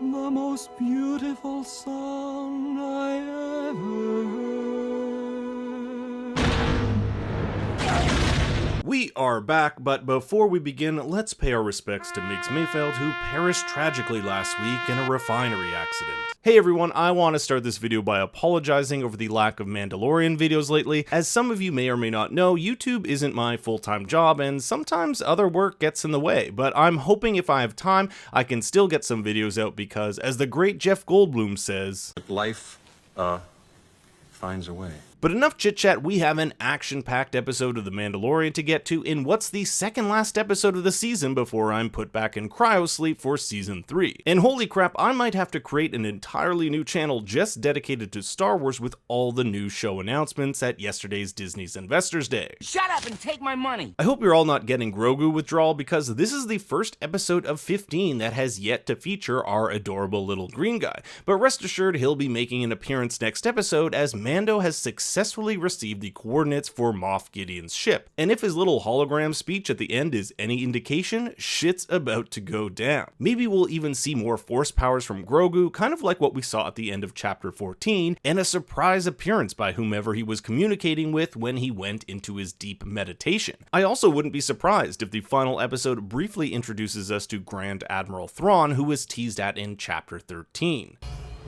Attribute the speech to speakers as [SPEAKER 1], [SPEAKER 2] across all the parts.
[SPEAKER 1] the most beautiful song I ever heard.
[SPEAKER 2] We are back, but before we begin, let's pay our respects to Migs Mayfeld, who perished tragically last week in a refinery accident. Hey everyone, I want to start this video by apologizing over the lack of Mandalorian videos lately. As some of you may or may not know, YouTube isn't my full-time job, and sometimes other work gets in the way, but I'm hoping if I have time, I can still get some videos out because, as the great Jeff Goldblum says,
[SPEAKER 3] life, finds a way.
[SPEAKER 2] But enough chit-chat, we have an action-packed episode of The Mandalorian to get to in what's the second last episode of the season before I'm put back in cryo-sleep for Season 3. And holy crap, I might have to create an entirely new channel just dedicated to Star Wars with all the new show announcements at yesterday's Disney's Investors Day.
[SPEAKER 4] Shut up and take my money!
[SPEAKER 2] I hope you're all not getting Grogu withdrawal because this is the first episode of 15 that has yet to feature our adorable little green guy. But rest assured, he'll be making an appearance next episode as Mando has successfully received the coordinates for Moff Gideon's ship. And if his little hologram speech at the end is any indication, shit's about to go down. Maybe we'll even see more force powers from Grogu, kind of like what we saw at the end of chapter 14, and a surprise appearance by whomever he was communicating with when he went into his deep meditation. I also wouldn't be surprised if the final episode briefly introduces us to Grand Admiral Thrawn, who was teased at in chapter 13.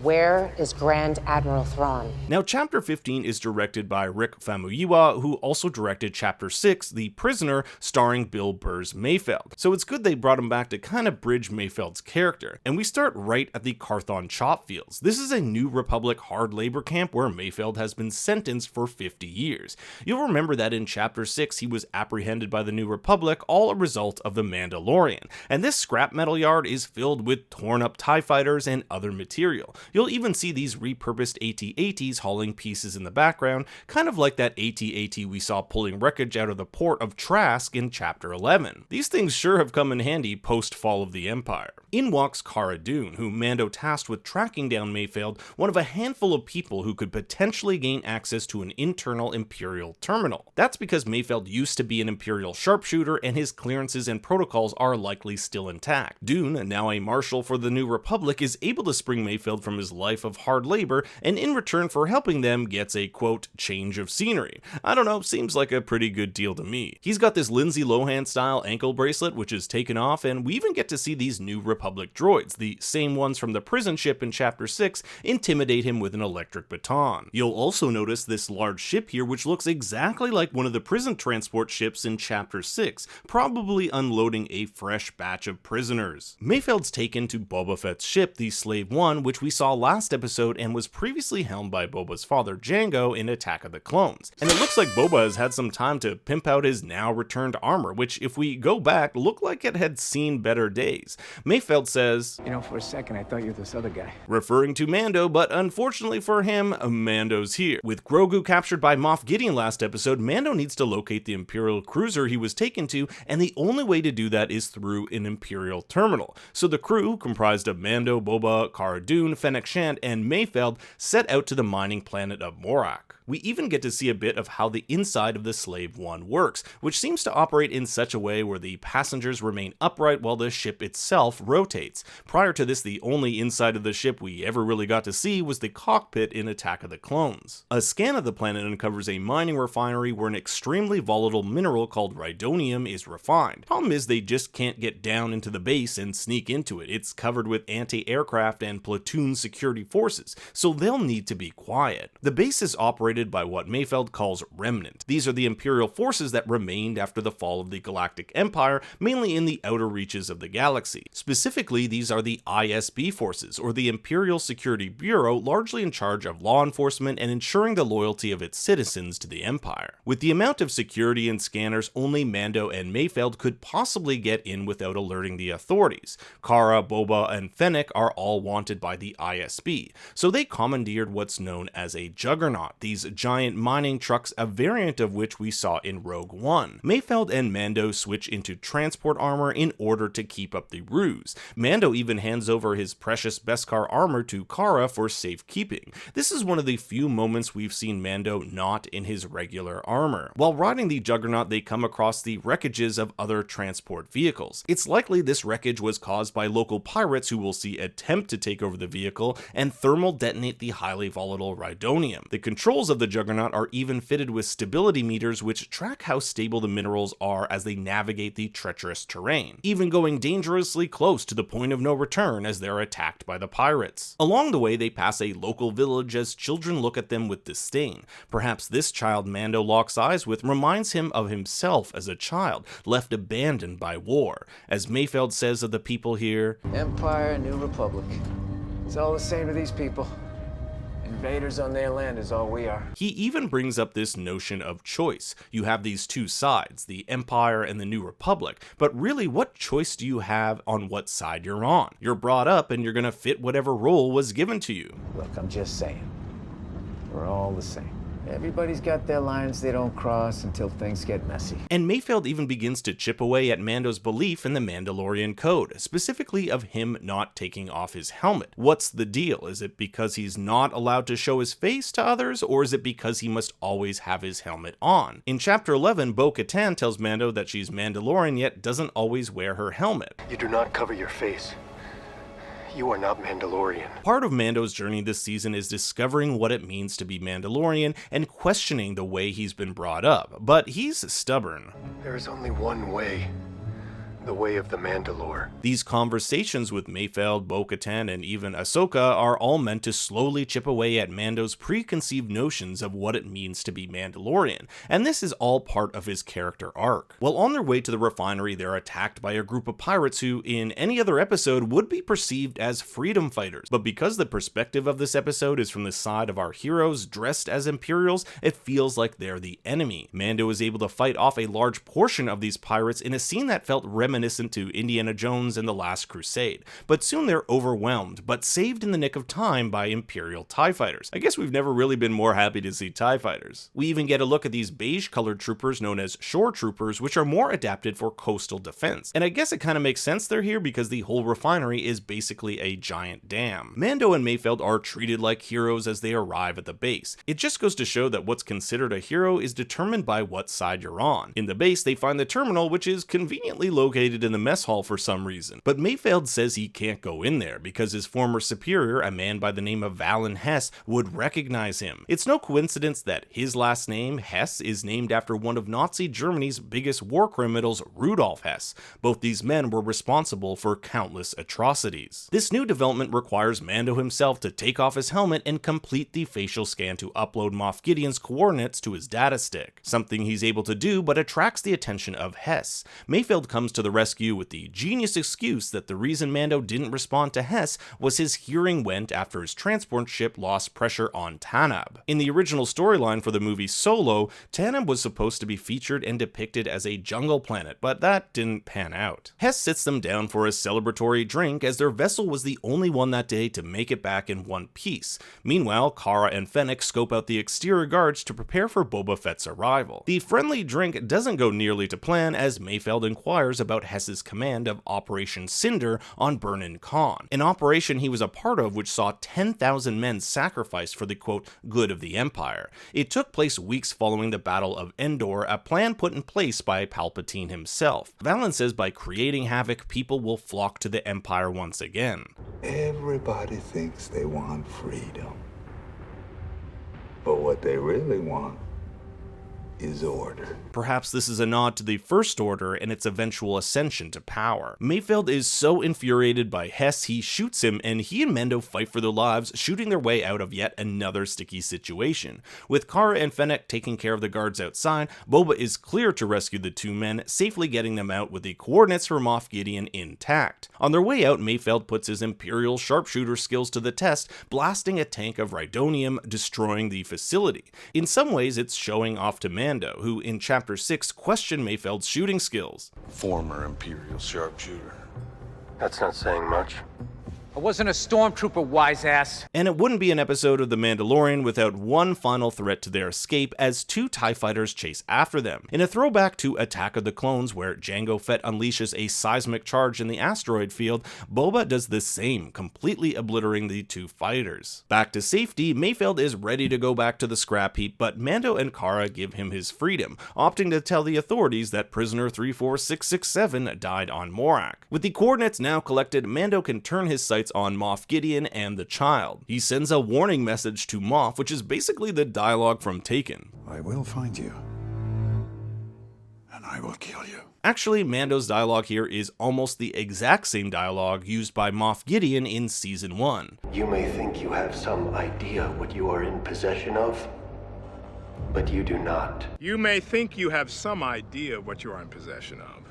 [SPEAKER 5] Where is Grand Admiral Thrawn?
[SPEAKER 2] Now, Chapter 15 is directed by Rick Famuyiwa, who also directed Chapter 6, The Prisoner, starring Bill Burr's Mayfeld. So it's good they brought him back to kind of bridge Mayfeld's character. And we start right at the Carthon Chop Fields. This is a New Republic hard labor camp where Mayfeld has been sentenced for 50 years. You'll remember that in Chapter 6 he was apprehended by the New Republic, all a result of the Mandalorian. And this scrap metal yard is filled with torn up TIE fighters and other material. You'll even see these repurposed AT-ATs hauling pieces in the background, kind of like that AT-AT we saw pulling wreckage out of the port of Trask in Chapter 11. These things sure have come in handy post-fall of the Empire. In walks Cara Dune, who Mando tasked with tracking down Mayfeld, one of a handful of people who could potentially gain access to an internal Imperial terminal. That's because Mayfeld used to be an Imperial sharpshooter and his clearances and protocols are likely still intact. Dune, now a marshal for the New Republic, is able to spring Mayfeld from his life of hard labor, and in return for helping them gets a quote change of scenery. I don't know, seems like a pretty good deal to me. He's got this Lindsay Lohan style ankle bracelet which is taken off, and we even get to see these New Republic droids, the same ones from the prison ship in Chapter 6, intimidate him with an electric baton. You'll also notice this large ship here which looks exactly like one of the prison transport ships in Chapter 6, probably unloading a fresh batch of prisoners. Mayfeld's taken to Boba Fett's ship, the Slave One, which we saw last episode and was previously helmed by Boba's father Jango in Attack of the Clones. And it looks like Boba has had some time to pimp out his now returned armor, which if we go back, looked like it had seen better days. Mayfeld says,
[SPEAKER 6] "You know, for a second I thought you were this other guy."
[SPEAKER 2] Referring to Mando, but unfortunately for him, Mando's here. With Grogu captured by Moff Gideon last episode, Mando needs to locate the Imperial cruiser he was taken to, and the only way to do that is through an Imperial terminal. So the crew, comprised of Mando, Boba, Cara Dune, Fennec Shand, and Mayfeld, set out to the mining planet of Morak. We even get to see a bit of how the inside of the Slave One works, which seems to operate in such a way where the passengers remain upright while the ship itself rotates. Prior to this, the only inside of the ship we ever really got to see was the cockpit in Attack of the Clones. A scan of the planet uncovers a mining refinery where an extremely volatile mineral called rhydonium is refined. Problem is they just can't get down into the base and sneak into it. It's covered with anti-aircraft and platoon security forces, so they'll need to be quiet. The base is operated by what Mayfeld calls Remnant. These are the Imperial forces that remained after the fall of the Galactic Empire, mainly in the outer reaches of the galaxy. Specifically, these are the ISB forces, or the Imperial Security Bureau, largely in charge of law enforcement and ensuring the loyalty of its citizens to the Empire. With the amount of security and scanners, only Mando and Mayfeld could possibly get in without alerting the authorities. Cara, Boba, and Fennec are all wanted by the ISB, so they commandeered what's known as a Juggernaut. These these giant mining trucks, a variant of which we saw in Rogue One. Mayfeld and Mando switch into transport armor in order to keep up the ruse. Mando even hands over his precious Beskar armor to Cara for safekeeping. This is one of the few moments we've seen Mando not in his regular armor. While riding the Juggernaut, they come across the wreckages of other transport vehicles. It's likely this wreckage was caused by local pirates who will see attempt to take over the vehicle and thermal detonate the highly volatile Rhydonium. The controls of the Juggernaut are even fitted with stability meters which track how stable the minerals are as they navigate the treacherous terrain, even going dangerously close to the point of no return as they're attacked by the pirates. Along the way, they pass a local village as children look at them with disdain. Perhaps this child Mando locks eyes with reminds him of himself as a child, left abandoned by war. As Mayfeld says of the people here,
[SPEAKER 6] Empire, New Republic. It's all the same to these people. Invaders on their land is all we are.
[SPEAKER 2] He even brings up this notion of choice. You have these two sides, the Empire and the New Republic, but really what choice do you have on what side you're on? You're brought up and you're gonna fit whatever role was given to you.
[SPEAKER 6] Look, I'm just saying. We're all the same. Everybody's got their lines they don't cross until things get messy.
[SPEAKER 2] And Mayfeld even begins to chip away at Mando's belief in the Mandalorian code, specifically of him not taking off his helmet. What's the deal? Is it because he's not allowed to show his face to others, or is it because he must always have his helmet on? In Chapter 11, Bo-Katan tells Mando that she's Mandalorian yet doesn't always wear her helmet.
[SPEAKER 4] You do not cover your face. You are not Mandalorian.
[SPEAKER 2] Part of Mando's journey this season is discovering what it means to be Mandalorian and questioning the way he's been brought up, but he's stubborn.
[SPEAKER 4] There is only one way. The way of the Mandalore.
[SPEAKER 2] These conversations with Mayfeld, Bo-Katan, and even Ahsoka are all meant to slowly chip away at Mando's preconceived notions of what it means to be Mandalorian, and this is all part of his character arc. While on their way to the refinery, they're attacked by a group of pirates who, in any other episode, would be perceived as freedom fighters, but because the perspective of this episode is from the side of our heroes dressed as Imperials, it feels like they're the enemy. Mando is able to fight off a large portion of these pirates in a scene that felt reminiscent to Indiana Jones and the Last Crusade, but soon they're overwhelmed, but saved in the nick of time by Imperial TIE fighters. I guess we've never really been more happy to see TIE fighters. We even get a look at these beige-colored troopers known as shore troopers, which are more adapted for coastal defense, and I guess it kind of makes sense they're here because the whole refinery is basically a giant dam. Mando and Mayfeld are treated like heroes as they arrive at the base. It just goes to show that what's considered a hero is determined by what side you're on. In the base, they find the terminal, which is conveniently located in the mess hall for some reason, but Mayfeld says he can't go in there because his former superior, a man by the name of Valen Hess, would recognize him. It's no coincidence that his last name, Hess, is named after one of Nazi Germany's biggest war criminals, Rudolf Hess. Both these men were responsible for countless atrocities. This new development requires Mando himself to take off his helmet and complete the facial scan to upload Moff Gideon's coordinates to his data stick, something he's able to do but attracts the attention of Hess. Mayfeld comes to the rescue with the genius excuse that the reason Mando didn't respond to Hess was his hearing went after his transport ship lost pressure on Tanab. In the original storyline for the movie Solo, Tanab was supposed to be featured and depicted as a jungle planet, but that didn't pan out. Hess sits them down for a celebratory drink as their vessel was the only one that day to make it back in one piece. Meanwhile, Cara and Fennec scope out the exterior guards to prepare for Boba Fett's arrival. The friendly drink doesn't go nearly to plan as Mayfeld inquires about Hess's command of Operation Cinder on Burnin Khan, an operation he was a part of which saw 10,000 men sacrificed for the quote, good of the Empire. It took place weeks following the Battle of Endor, a plan put in place by Palpatine himself. Valen says by creating havoc, people will flock to the Empire once again.
[SPEAKER 7] Everybody thinks they want freedom, but what they really want is order.
[SPEAKER 2] Perhaps this is a nod to the First Order and its eventual ascension to power. Mayfeld is so infuriated by Hess, he shoots him, and he and Mando fight for their lives, shooting their way out of yet another sticky situation. With Cara and Fennec taking care of the guards outside, Boba is clear to rescue the two men, safely getting them out with the coordinates for Moff Gideon intact. On their way out, Mayfeld puts his Imperial sharpshooter skills to the test, blasting a tank of Rhydonium, destroying the facility. In some ways, it's showing off to Mando, who in Chapter 6 questioned Mayfeld's shooting skills.
[SPEAKER 3] Former Imperial sharpshooter.
[SPEAKER 4] That's not saying much.
[SPEAKER 8] I wasn't a stormtrooper, wise ass.
[SPEAKER 2] And it wouldn't be an episode of The Mandalorian without one final threat to their escape as 2 TIE fighters chase after them. In a throwback to Attack of the Clones, where Jango Fett unleashes a seismic charge in the asteroid field, Boba does the same, completely obliterating the 2 fighters. Back to safety, Mayfeld is ready to go back to the scrap heap, but Mando and Cara give him his freedom, opting to tell the authorities that prisoner 34667 died on Morak. With the coordinates now collected, Mando can turn his sights on Moff Gideon and the child. He sends a warning message to Moff, which is basically the dialogue from Taken.
[SPEAKER 9] I will find you, and I will kill you.
[SPEAKER 2] Actually, Mando's dialogue here is almost the exact same dialogue used by Moff Gideon in Season 1.
[SPEAKER 4] You may think you have some idea what you are in possession of, but you do not.
[SPEAKER 10] You may think you have some idea of what you are in possession of,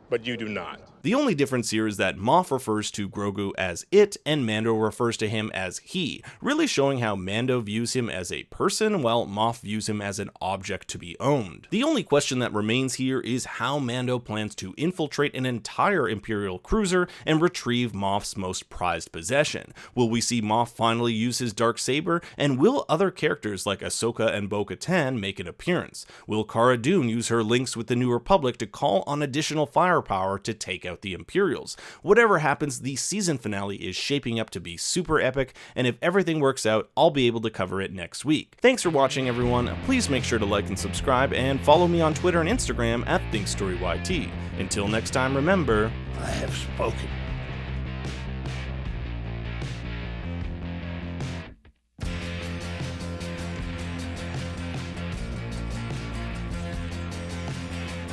[SPEAKER 10] but you do not.
[SPEAKER 2] The only difference here is that Moff refers to Grogu as it, and Mando refers to him as he, really showing how Mando views him as a person, while Moff views him as an object to be owned. The only question that remains here is how Mando plans to infiltrate an entire Imperial cruiser and retrieve Moff's most prized possession. Will we see Moff finally use his Darksaber, and will other characters like Ahsoka and Bo-Katan make an appearance? Will Cara Dune use her links with the New Republic to call on additional firepower to take out the Imperials? Whatever happens, the season finale is shaping up to be super epic, and if everything works out, I'll be able to cover it next week. Thanks for watching, everyone. Please make sure to like and subscribe, and follow me on Twitter and Instagram at ThinkStoryYT. Until next time, remember,
[SPEAKER 9] I have spoken.